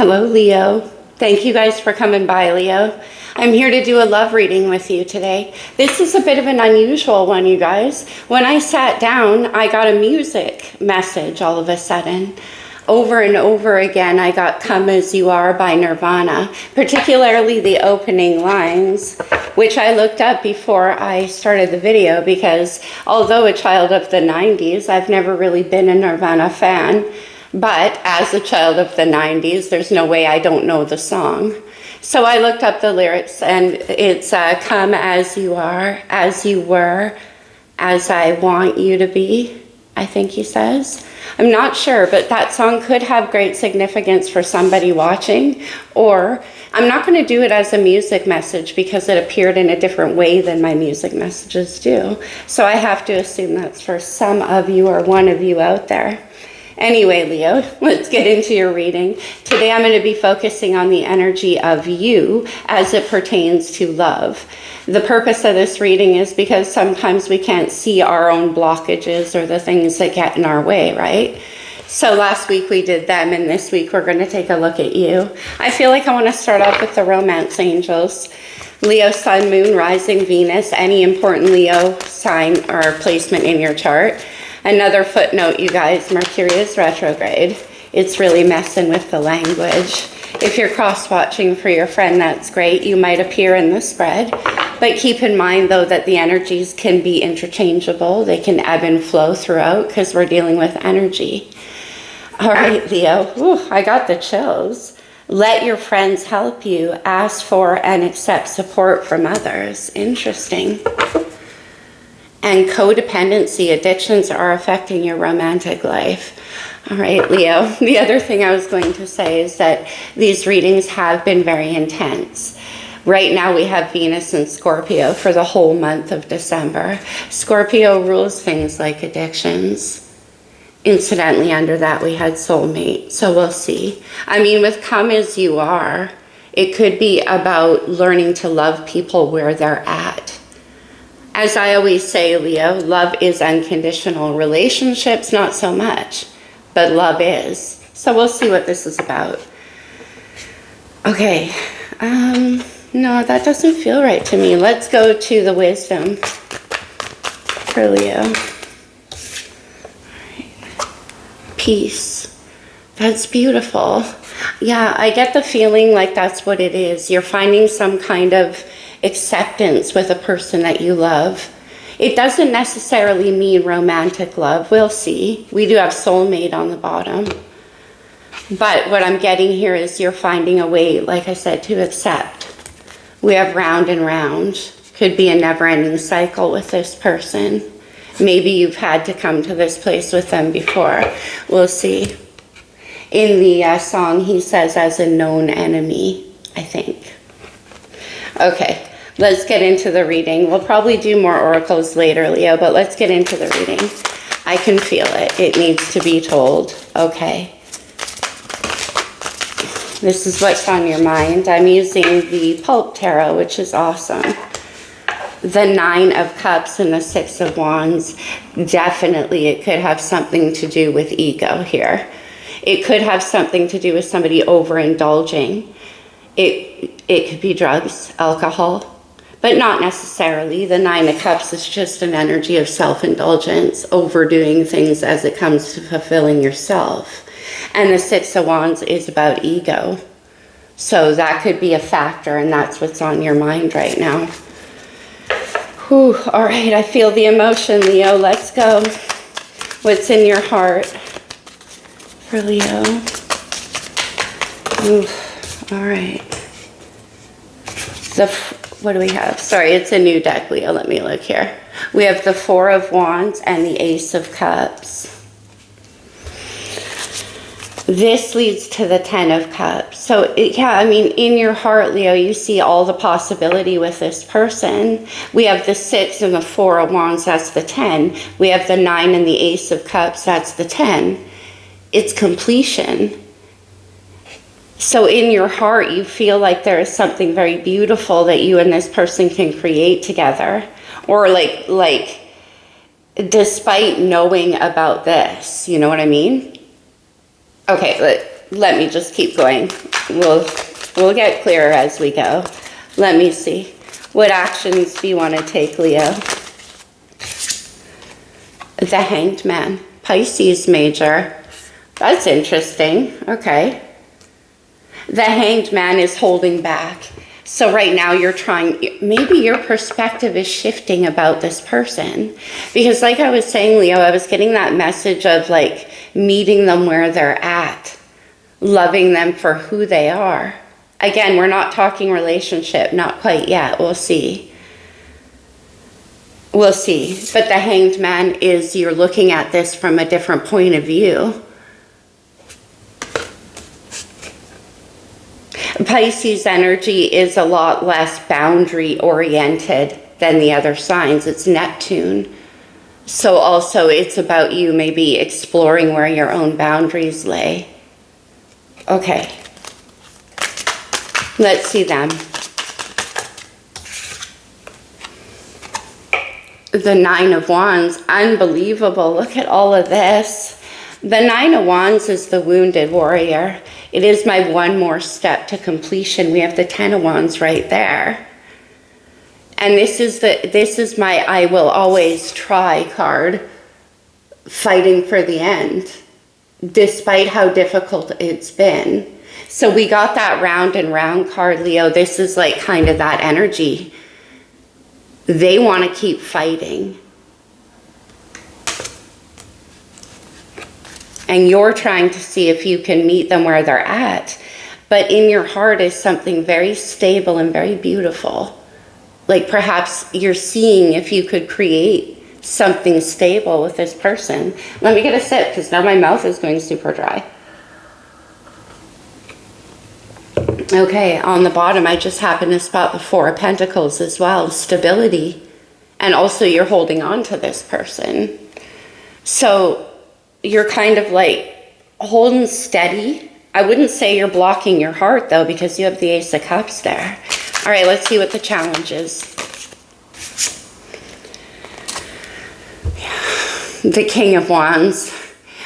Hello, Leo. Thank you guys for coming by, Leo. I'm here to do a love reading with you today. This is a bit of an unusual one, you guys. When I sat down, I got a music message all of a sudden. Over and over again, I got Come As You Are by Nirvana, particularly the opening lines, which I looked up before I started the video because although a child of the 90s, I've never really been a Nirvana fan. But as a child of the 90s, there's no way I don't know the song. So I looked up the lyrics, and it's come as you are, as you were, as I want you to be, I think he says. I'm not sure, but that song could have great significance for somebody watching, or I'm not going to do it as a music message because it appeared in a different way than my music messages do. So I have to assume that's for some of you or one of you out there. Anyway, Leo, let's get into your reading. Today I'm going to be focusing on the energy of you as it pertains to love. The purpose of this reading is because sometimes we can't see our own blockages or the things that get in our way, right? So last week we did them, and this week we're going to take a look at you. I feel like I want to start off with the romance angels. Leo, Sun, Moon, Rising, Venus, any important Leo sign or placement in your chart. Another footnote, you guys, Mercury is retrograde. It's really messing with the language. If you're cross-watching for your friend, that's great. You might appear in the spread. But keep in mind, though, that the energies can be interchangeable. They can ebb and flow throughout because we're dealing with energy. All right, Leo. Ooh, I got the chills. Let your friends help you. Ask for and accept support from others. Interesting. And codependency, addictions are affecting your romantic life. All right, Leo. The other thing I was going to say is that these readings have been very intense. Right now we have Venus in Scorpio for the whole month of December. Scorpio rules things like addictions. Incidentally, under that we had soulmate, so we'll see. I mean, with Come As You Are, it could be about learning to love people where they're at. As I always say, Leo, love is unconditional. Relationships, not so much, but love is. So we'll see what this is about. Okay, no, that doesn't feel right to me. Let's go to the wisdom for Leo. All right. Peace. That's beautiful. Yeah, I get the feeling like that's what it is. You're finding some kind of acceptance with a person that you love. It doesn't necessarily mean romantic love. We'll see. We do have soulmate on the bottom. But what I'm getting here is you're finding a way, like I said, to accept. We have round and round. Could be a never-ending cycle with this person. Maybe you've had to come to this place with them before. We'll see. In the song, he says, as a known enemy, I think. Okay. Let's get into the reading. We'll probably do more oracles later, Leo, but let's get into the reading. I can feel it. It needs to be told. Okay. This is what's on your mind. I'm using the Pulp Tarot, which is awesome. The 9 of Cups and the 6 of Wands. Definitely it could have something to do with ego here. It could have something to do with somebody overindulging. It could be drugs, alcohol. But not necessarily. The 9 of Cups is just an energy of self-indulgence, overdoing things as it comes to fulfilling yourself. And the 6 of Wands is about ego. So that could be a factor, and that's what's on your mind right now. Whew, all right, I feel the emotion, Leo. Let's go. What's in your heart for Leo? Ooh, all right. What do we have? Sorry, it's a new deck, Leo. Let me look here. We have the 4 of Wands and the Ace of Cups. This leads to the 10 of Cups. So, yeah, I mean, in your heart, Leo, you see all the possibility with this person. We have the 6 and the 4 of Wands. That's the 10. We have the 9 and the Ace of Cups. That's the 10. It's completion. So in your heart, you feel like there is something very beautiful that you and this person can create together. Or like despite knowing about this, you know what I mean? Okay, let me just keep going. We'll get clearer as we go. Let me see. What actions do you want to take, Leo? The Hanged Man. Pisces major. That's interesting. Okay. The Hanged Man is holding back. So right now you're trying, maybe your perspective is shifting about this person. Because like I was saying, Leo, I was getting that message of like meeting them where they're at, loving them for who they are. Again, we're not talking relationship, not quite yet. We'll see. We'll see. But the Hanged Man is, you're looking at this from a different point of view. Pisces energy is a lot less boundary oriented than the other signs. It's Neptune. So also it's about you maybe exploring where your own boundaries lay. Okay. Let's see them. The Nine of Wands. Unbelievable. Look at all of this. The Nine of Wands is the wounded warrior. It is my one more step to completion. We have the Ten of Wands right there. And this is my I will always try card, fighting for the end, despite how difficult it's been. So we got that round and round card, Leo. This is like kind of that energy. They want to keep fighting. And you're trying to see if you can meet them where they're at. But in your heart is something very stable and very beautiful. Like perhaps you're seeing if you could create something stable with this person. Let me get a sip because now my mouth is going super dry. Okay, on the bottom, I just happened to spot the Four of Pentacles as well. Stability. And also you're holding on to this person. So you're kind of like holding steady. I wouldn't say you're blocking your heart though, because you have the Ace of Cups there. All right, let's see what the challenge is. The King of Wands.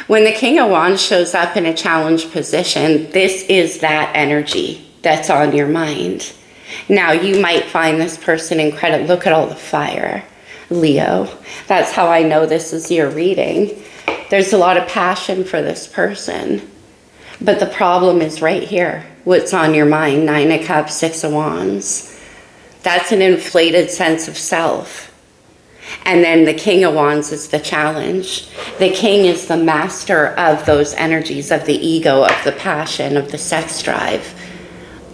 When the King of Wands shows up in a challenge position, this is that energy that's on your mind. Now, you might find this person incredible. Look at all the fire, Leo. That's how I know this is your reading. There's a lot of passion for this person. But the problem is right here. What's on your mind? Nine of Cups, Six of Wands. That's an inflated sense of self. And then the King of Wands is the challenge. The King is the master of those energies, of the ego, of the passion, of the sex drive,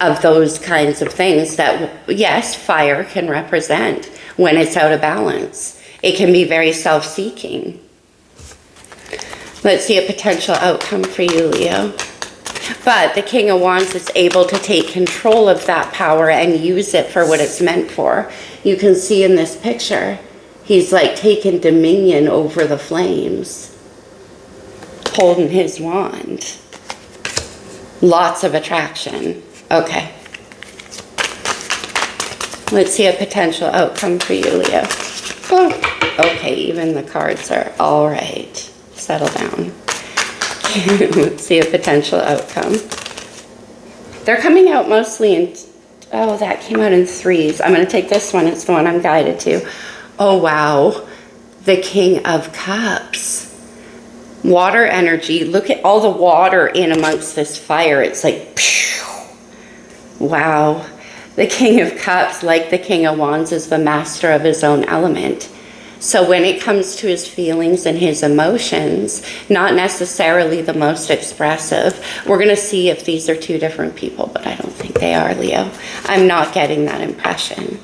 of those kinds of things that, yes, fire can represent when it's out of balance. It can be very self-seeking. Let's see a potential outcome for you, Leo. But the King of Wands is able to take control of that power and use it for what it's meant for. You can see in this picture, he's like taking dominion over the flames, holding his wand. Lots of attraction. Okay. Let's see a potential outcome for you, Leo. Oh, okay, even the cards are all right. Settle down. Let's see a potential outcome. They're coming out mostly in, oh, that came out in threes. I'm going to take this one. It's the one I'm guided to. Oh, wow. The King of Cups. Water energy. Look at all the water in amongst this fire. It's like, phew. Wow. The King of Cups, like the King of Wands, is the master of his own element. So when it comes to his feelings and his emotions, not necessarily the most expressive. We're going to see if these are two different people, but I don't think they are, Leo. I'm not getting that impression.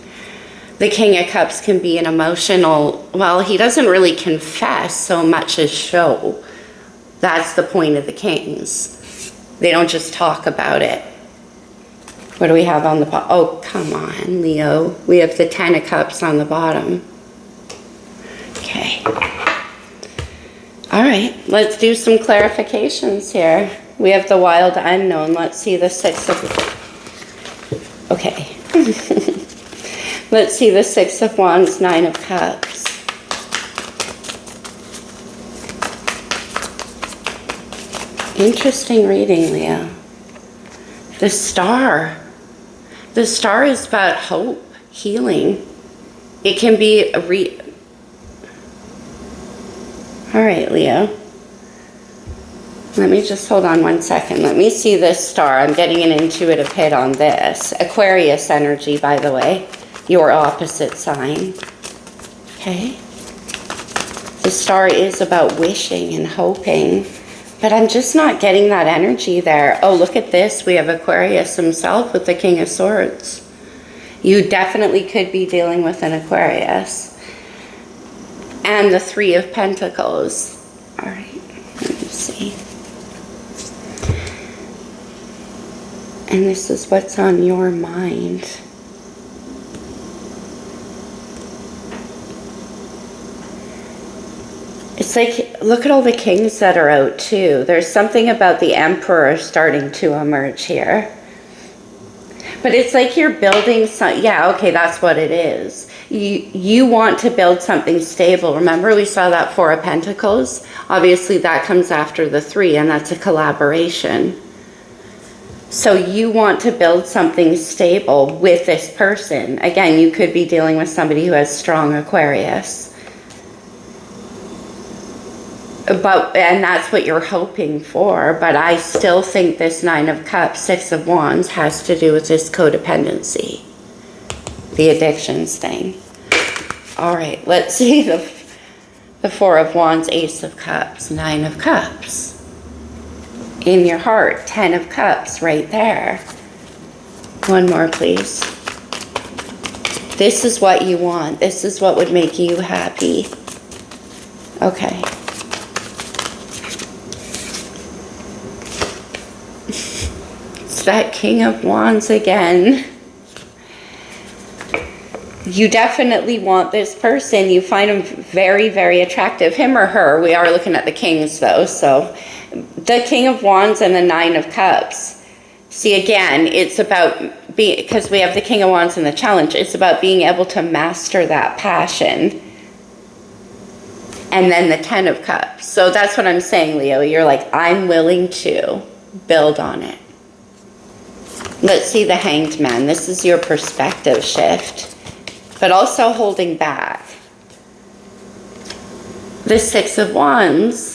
The King of Cups can be an emotional, well, he doesn't really confess so much as show. That's the point of the Kings. They don't just talk about it. What do we have on the bottom? Oh, come on, Leo. We have the Ten of Cups on the bottom. Okay. All right, let's do some clarifications here. We have the wild unknown. Let's see the Six of... Okay. Let's see the Six of Wands, Nine of Cups. Interesting reading, Leo. The Star. The Star is about hope, healing. It can be all right, Leo. Let me just hold on one second. Let me see this star. I'm getting an intuitive hit on this. Aquarius energy, by the way. Your opposite sign. Okay. The star is about wishing and hoping. But I'm just not getting that energy there. Oh, look at this. We have Aquarius himself with the King of Swords. You definitely could be dealing with an Aquarius. And the Three of Pentacles. All right. Let me see. And this is what's on your mind. It's like, look at all the kings that are out too. There's something about the Emperor starting to emerge here. But it's like you're building some, yeah, okay, that's what it is. You want to build something stable. Remember we saw that Four of Pentacles? Obviously that comes after the Three, and that's a collaboration. So you want to build something stable with this person. Again, you could be dealing with somebody who has strong Aquarius. And that's what you're hoping for. But I still think this Nine of Cups, Six of Wands has to do with this codependency. The addictions thing. All right, let's see the Four of Wands, Ace of Cups, Nine of Cups. In your heart, 10 of Cups right there. One more, please. This is what you want. This is what would make you happy. Okay. It's that King of Wands again. You definitely want this person. You find him very, very attractive. Him or her. We are looking at the kings though, so... The King of Wands and the Nine of Cups. See, again, it's about being, because we have the King of Wands in the challenge, it's about being able to master that passion. And then the Ten of Cups. So that's what I'm saying, Leo. You're like, I'm willing to build on it. Let's see the Hanged Man. This is your perspective shift, but also holding back. The Six of Wands.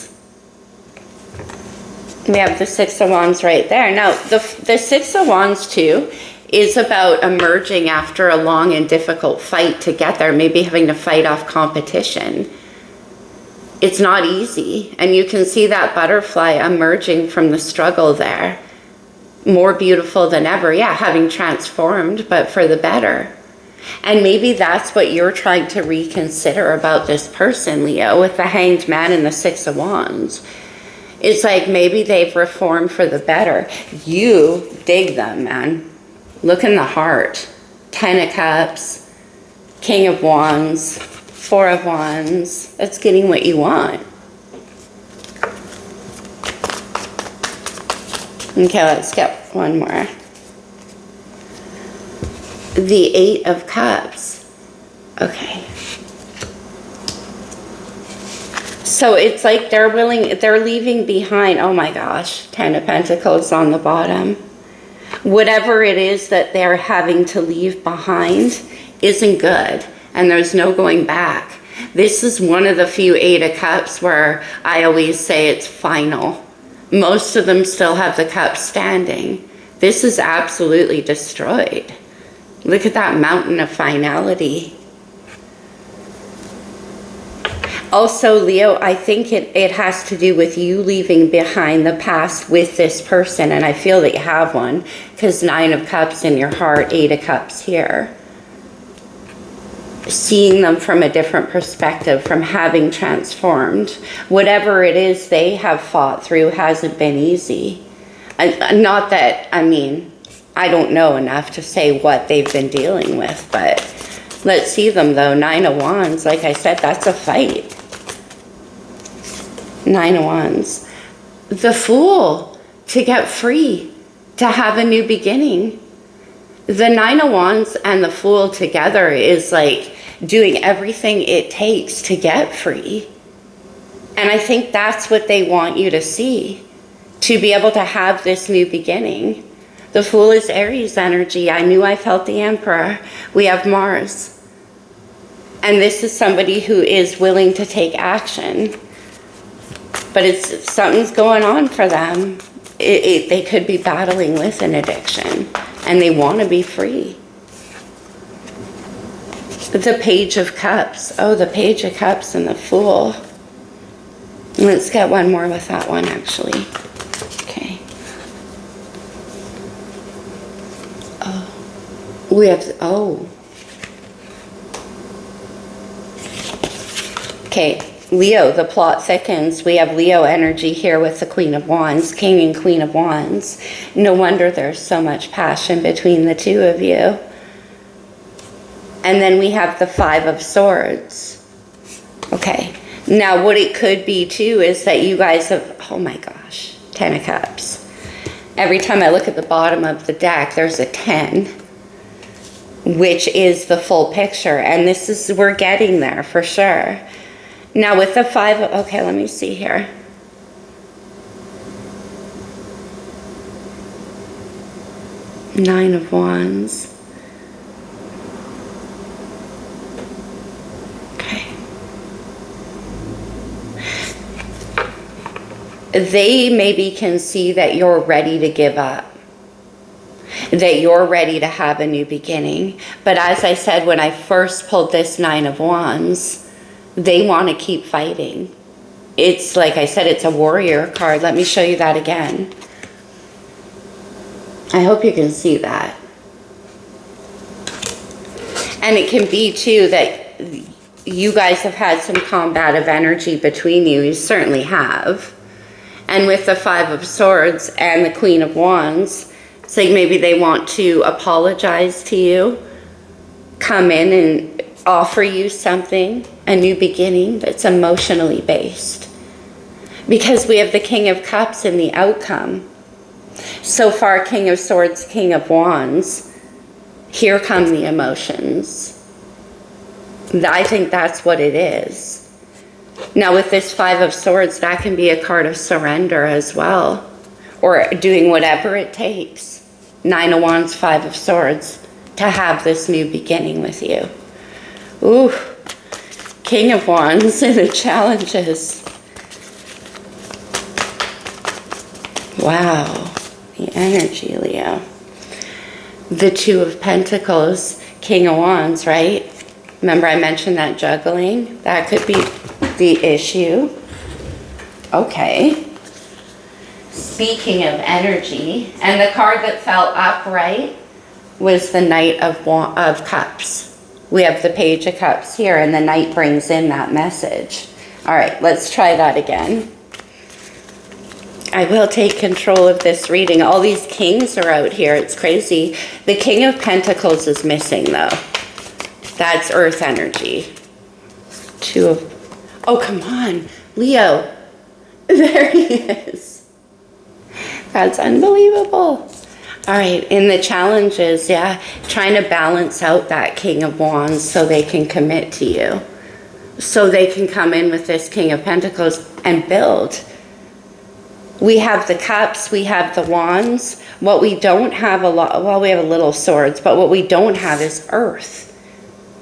We have the Six of Wands right there. Now, the Six of Wands, too, is about emerging after a long and difficult fight to get there, maybe having to fight off competition. It's not easy, and you can see that butterfly emerging from the struggle there. More beautiful than ever, yeah, having transformed, but for the better. And maybe that's what you're trying to reconsider about this person, Leo, with the Hanged Man and the Six of Wands. It's like maybe they've reformed for the better. You dig them, man. Look in the heart. 10 of Cups, King of Wands, Four of Wands. That's getting what you want. Okay, let's get one more. The Eight of Cups. Okay. So it's like they're leaving behind, oh my gosh, 10 of Pentacles on the bottom. Whatever it is that they're having to leave behind isn't good, and there's no going back. This is one of the few Eight of Cups where I always say it's final. Most of them still have the cup standing. This is absolutely destroyed. Look at that mountain of finality. Also, Leo, I think it has to do with you leaving behind the past with this person, and I feel that you have one, because Nine of Cups in your heart, Eight of Cups here. Seeing them from a different perspective, from having transformed. Whatever it is they have fought through hasn't been easy. Not that, I mean, I don't know enough to say what they've been dealing with, but let's see them though. Nine of Wands, like I said, that's a fight. Nine of Wands. The Fool, to get free, to have a new beginning. The Nine of Wands and the Fool together is like doing everything it takes to get free. And I think that's what they want you to see, to be able to have this new beginning. The Fool is Aries energy. I knew I felt the Emperor. We have Mars. And this is somebody who is willing to take action. But something's going on for them. They could be battling with an addiction. And they want to be free. The Page of Cups. Oh, the Page of Cups and the Fool. Let's get one more with that one, actually. Okay. Oh. We have... Oh. Okay, Leo, the plot thickens. We have Leo energy here with the Queen of Wands, King and Queen of Wands. No wonder there's so much passion between the two of you. And then we have the Five of Swords. Okay, now what it could be too is that you guys have, oh my gosh, 10 of Cups. Every time I look at the bottom of the deck, there's a 10, which is the full picture. And this is, we're getting there for sure. Now with the Five of, okay, let me see here. Nine of Wands. Okay. They maybe can see that you're ready to give up. That you're ready to have a new beginning. But as I said, when I first pulled this Nine of Wands, they want to keep fighting. It's like I said, it's a warrior card. Let me show you that again. I hope you can see that. And it can be too that you guys have had some combative energy between you. You certainly have. And with the Five of Swords and the Queen of Wands, it's like maybe they want to apologize to you, come in and offer you something, a new beginning that's emotionally based. Because we have the King of Cups in the outcome. So far, King of Swords, King of Wands. Here come the emotions. I think that's what it is. Now with this Five of Swords, that can be a card of surrender as well. Or doing whatever it takes. Nine of Wands, Five of Swords, to have this new beginning with you. Ooh, King of Wands and the challenges. Wow, the energy, Leo. The Two of Pentacles, King of Wands, right? Remember I mentioned that juggling? That could be the issue. Okay. Speaking of energy, and the card that fell upright was the Knight of Cups. We have the Page of Cups here, and the Knight brings in that message. All right, let's try that again. I will take control of this reading. All these kings are out here. It's crazy. The King of Pentacles is missing, though. That's Earth energy. Two of... Oh, come on. Leo. There he is. That's unbelievable. All right, in the challenges, yeah, trying to balance out that King of Wands so they can commit to you. So they can come in with this King of Pentacles and build. We have the Cups, we have the Wands. What we don't have a lot, well, we have a little Swords, but what we don't have is Earth.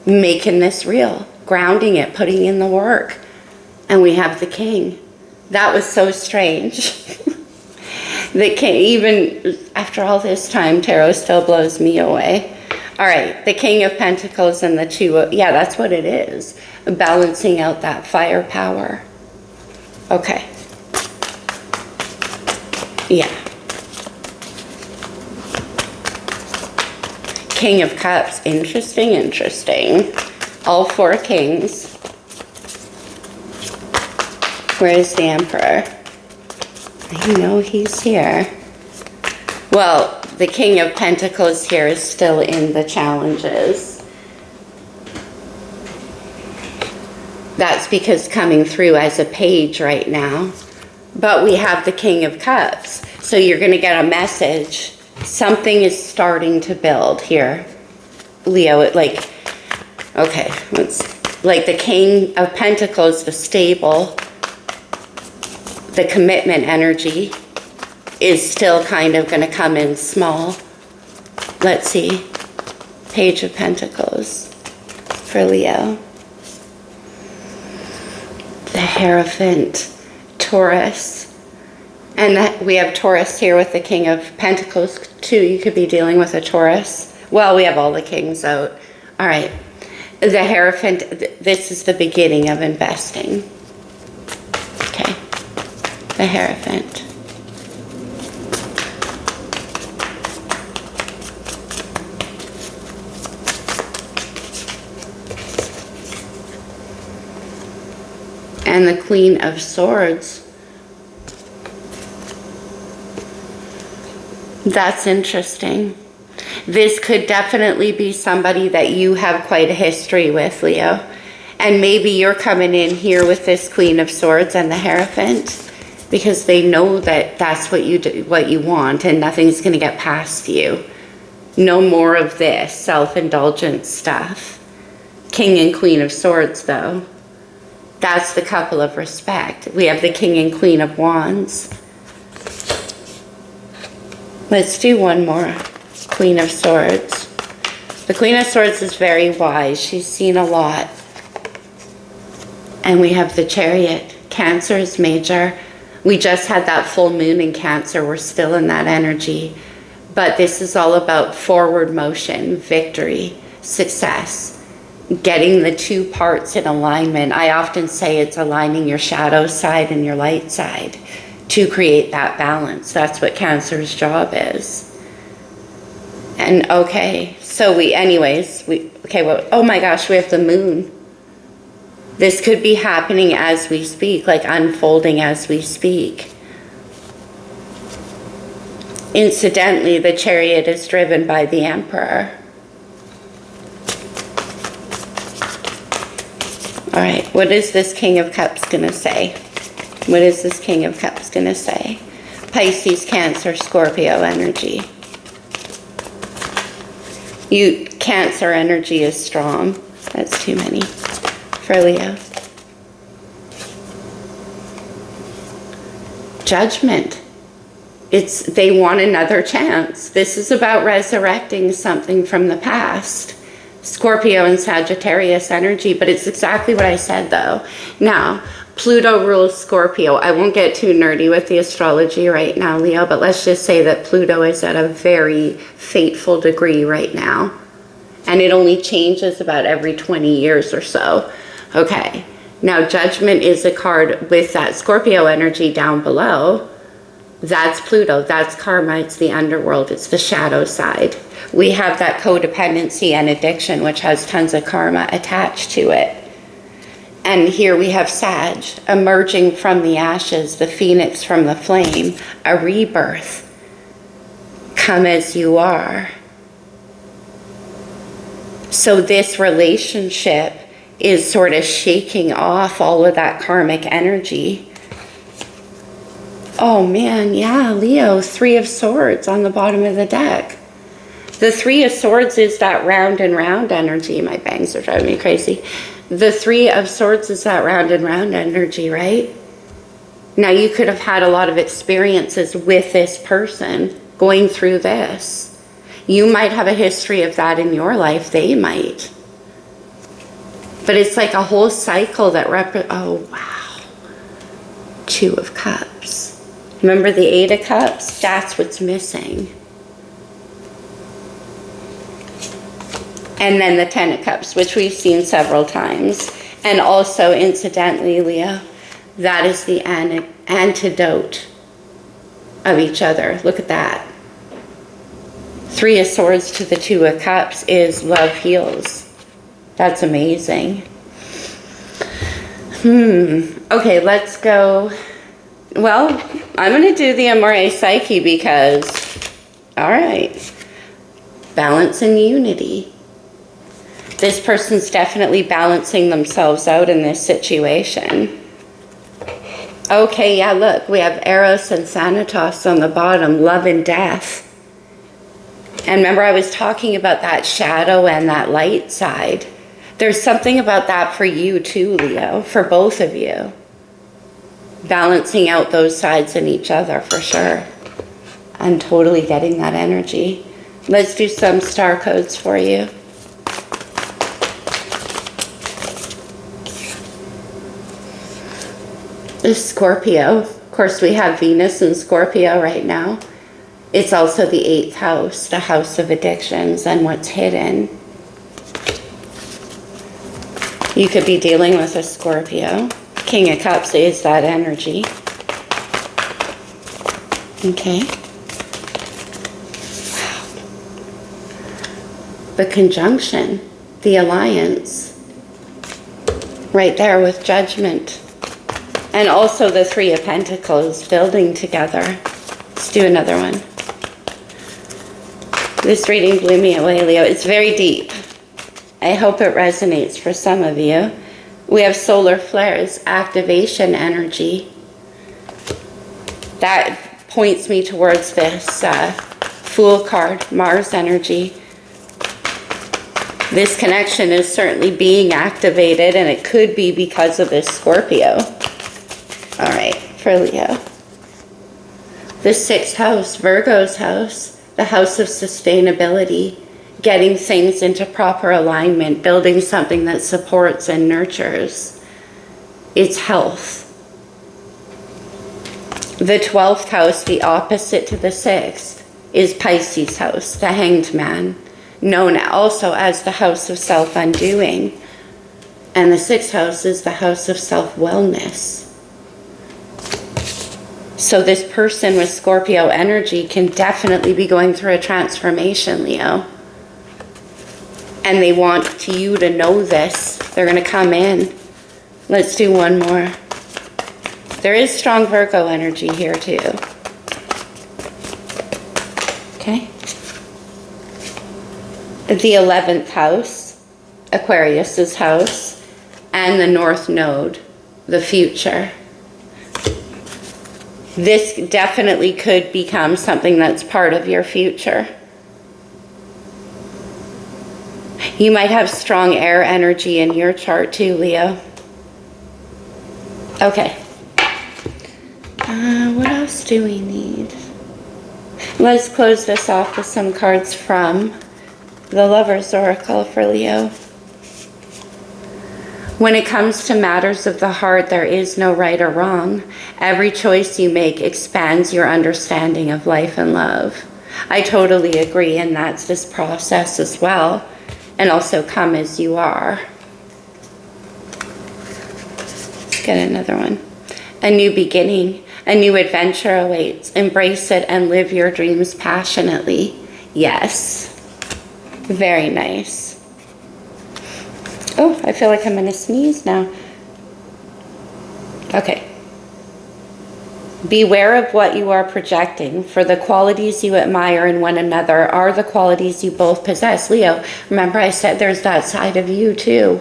Making this real, grounding it, putting in the work. And we have the King. That was so strange. The King, even after all this time, tarot still blows me away. All right, the King of Pentacles and the Two of, yeah, that's what it is. Balancing out that firepower. Okay. Yeah. King of Cups, interesting, interesting. All four kings. Where's the Emperor? I know he's here. Well, the King of Pentacles here is still in the challenges. That's because coming through as a page right now. But we have the King of Cups. So you're going to get a message. Something is starting to build here. Leo, okay, like the King of Pentacles, the stable, the commitment energy is still kind of going to come in small. Let's see. Page of Pentacles for Leo. The Hierophant, Taurus. And that we have Taurus here with the King of Pentacles too. You could be dealing with a Taurus. Well, we have all the kings out. All right. The Hierophant, this is the beginning of investing. Okay. The Hierophant. And the Queen of Swords. That's interesting. This could definitely be somebody that you have quite a history with, Leo. And maybe you're coming in here with this Queen of Swords and the Hierophant because they know that that's what you do, what you want, and nothing's going to get past you. No more of this self-indulgent stuff. King and Queen of Swords, though. That's the couple of respect. We have the King and Queen of Wands. Let's do one more. Queen of Swords. The Queen of Swords is very wise. She's seen a lot. And we have the Chariot. Cancer is major. We just had that full moon in Cancer. We're still in that energy. But this is all about forward motion, victory, success. Getting the two parts in alignment. I often say it's aligning your shadow side and your light side to create that balance. That's what Cancer's job is. And okay, so oh my gosh, we have the moon. This could be happening as we speak, like unfolding as we speak. Incidentally, the Chariot is driven by the Emperor. All right, what is this King of Cups going to say? What is this King of Cups going to say? Pisces, Cancer, Scorpio energy. Cancer energy is strong. That's too many for Leo. Judgment. They want another chance. This is about resurrecting something from the past. Scorpio and Sagittarius energy, but it's exactly what I said though. Now, Pluto rules Scorpio. I won't get too nerdy with the astrology right now, Leo, but let's just say that Pluto is at a very fateful degree right now. And it only changes about every 20 years or so. Okay, now Judgment is a card with that Scorpio energy down below. That's Pluto, that's karma, it's the underworld, it's the shadow side. We have that codependency and addiction, which has tons of karma attached to it. And here we have Sag, emerging from the ashes, the phoenix from the flame, a rebirth. Come as you are. So this relationship is sort of shaking off all of that karmic energy. Oh man, yeah, Leo, Three of Swords on the bottom of the deck. The Three of Swords is that round and round energy. My bangs are driving me crazy. The Three of Swords is that round and round energy, right? Now you could have had a lot of experiences with this person going through this. You might have a history of that in your life. They might. But it's like a whole cycle that oh wow. Two of Cups. Remember the Eight of Cups? That's what's missing. And then the Ten of Cups, which we've seen several times. And also, incidentally, Leo, that is the antidote of each other. Look at that. Three of Swords to the Two of Cups is love heals. That's amazing. Okay, let's go. Well, I'm going to do the Amore Psyche because, all right, balance and unity. This person's definitely balancing themselves out in this situation. Okay, yeah, look, we have Eros and Thanatos on the bottom, love and death. And remember, I was talking about that shadow and that light side. There's something about that for you too, Leo, for both of you. Balancing out those sides in each other, for sure. I'm totally getting that energy. Let's do some star codes for you. Scorpio. Of course, we have Venus in Scorpio right now. It's also the 8th house, the house of addictions and what's hidden. You could be dealing with a Scorpio. King of Cups is that energy. Okay. Wow. The conjunction, the alliance. Right there with Judgment. And also the 3 of Pentacles building together. Let's do another one. This reading blew me away, Leo. It's very deep. I hope it resonates for some of you. We have solar flares, activation energy. That points me towards this Fool card, Mars energy. This connection is certainly being activated, and it could be because of this Scorpio. All right, for Leo. The 6th house, Virgo's house, the house of sustainability, getting things into proper alignment, building something that supports and nurtures. It's health. The 12th house, the opposite to the 6th, is Pisces house, the Hanged Man, known also as the house of self-undoing. And the 6th house is the house of self-wellness. So this person with Scorpio energy can definitely be going through a transformation, Leo. And they want you to know this. They're going to come in. Let's do one more. There is strong Virgo energy here too. Okay. The 11th house, Aquarius's house, and the North Node, the future. This definitely could become something that's part of your future. You might have strong air energy in your chart too, Leo. Okay. What else do we need? Let's close this off with some cards from the Lover's Oracle for Leo. When it comes to matters of the heart, there is no right or wrong. Every choice you make expands your understanding of life and love. I totally agree, and that's this process as well. And also come as you are. Let's get another one. A new beginning, a new adventure awaits. Embrace it and live your dreams passionately. Yes. Very nice. Oh, I feel like I'm going to sneeze now. Okay. Beware of what you are projecting, for the qualities you admire in one another are the qualities you both possess. Leo, remember I said there's that side of you too.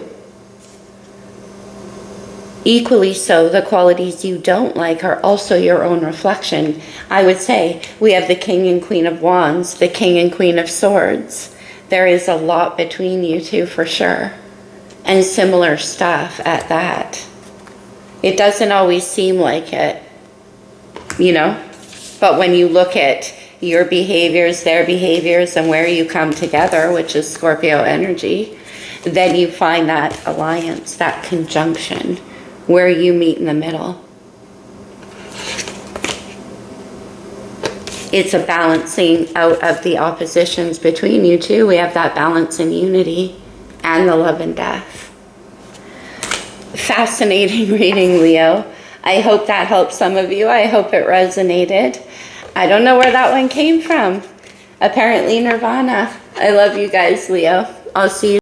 Equally so, the qualities you don't like are also your own reflection. I would say we have the King and Queen of Wands, the King and Queen of Swords. There is a lot between you two for sure. And similar stuff at that. It doesn't always seem like it, you know? But when you look at your behaviors, their behaviors, and where you come together, which is Scorpio energy, then you find that alliance, that conjunction, where you meet in the middle. It's a balancing out of the oppositions between you two. We have that balance and unity and the love and death. Fascinating reading, Leo. I hope that helped some of you. I hope it resonated. I don't know where that one came from. Apparently Nirvana. I love you guys, Leo. I'll see you